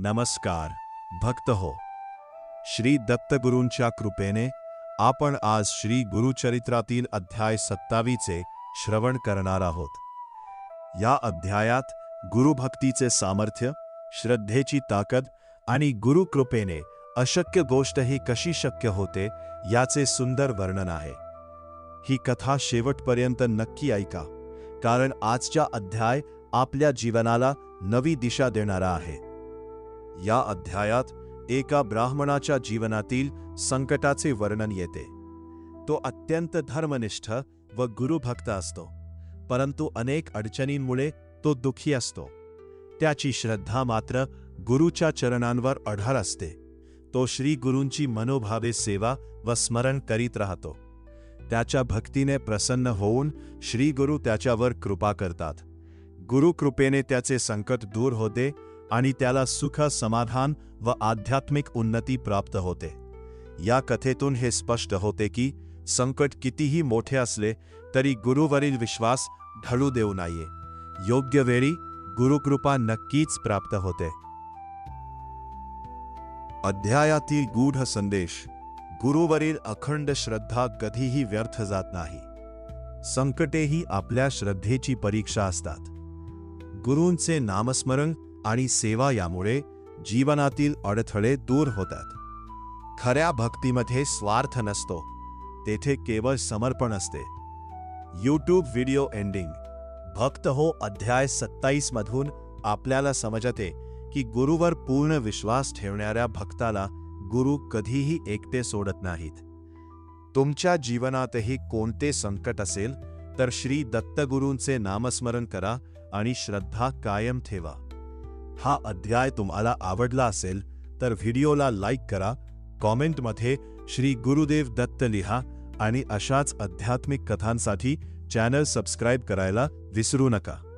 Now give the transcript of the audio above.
नमस्कार भक्त हो. श्री दत्तगुरूंच्या कृपेने आपण आज श्री गुरुचरित्रातील अध्याय 27 श्रवण करणार आहोत. या अध्यायात गुरुभक्तीचे सामर्थ्य, श्रद्धेची ताकद आणि गुरुकृपेने अशक्य गोष्टही कशी शक्य होते याचे सुंदर वर्णन आहे. ही कथा शेवटपर्यंत नक्की ऐका, कारण आजचा अध्याय आपल्या जीवनाला नवी दिशा देणारा आहे. या अध्यायात एका ब्राह्मणाच्या जीवनातील संकटाचे वर्णन येते. तो अत्यंत धर्मनिष्ठ व गुरुभक्त असतो, परंतु अनेक अडचणींमुळे तो दुःखी असतो. त्याची श्रद्धा मात्र गुरुच्या चरणांवर अढळ असते. तो श्री गुरूंची मनोभावे सेवा व स्मरण करीत राहतो. त्याच्या भक्तीने प्रसन्न होऊन श्री गुरु त्याच्यावर कृपा करतात. गुरुकृपेने त्याचे संकट दूर होते आणि त्याला सुख, समाधान व आध्यात्मिक उन्नती प्राप्त होते. या कथेतून हे स्पष्ट होते की संकट कितीही मोठे असले तरी गुरुवरील विश्वास ढळू देऊ नये. योग्य वेळी गुरुकृपा नक्कीच प्राप्त होते. अध्यायातील गूढ संदेश. गुरुवरील अखंड श्रद्धा कधीही व्यर्थ जात नाही. संकटेही आपल्या श्रद्धेची परीक्षा असतात. गुरूंचे नामस्मरण आणि सेवा यामुळे जीवनातील अडथळे दूर होतात. खऱ्या भक्तीमध्ये स्वार्थ नसतो, तेथे केवळ समर्पण असते. YouTube video ending. भक्त हो अध्याय 27 मधून आपल्याला समजते की गुरुवर पूर्ण विश्वास ठेवणाऱ्या भक्ताला गुरु कधीही एकटे सोडत नाहीत. तुमच्या जीवनातही कोणते संकट असेल तर श्री दत्तगुरूंचे नामस्मरण करा आणि श्रद्धा कायम ठेवा. हा अध्याय तुम्हाला आवडला असेल तर व्हिडिओला लाईक करा, कॉमेंटमध्ये श्री गुरुदेव दत्त लिहा आणि अशाच आध्यात्मिक कथांसाठी चॅनल सबस्क्राईब करायला विसरू नका.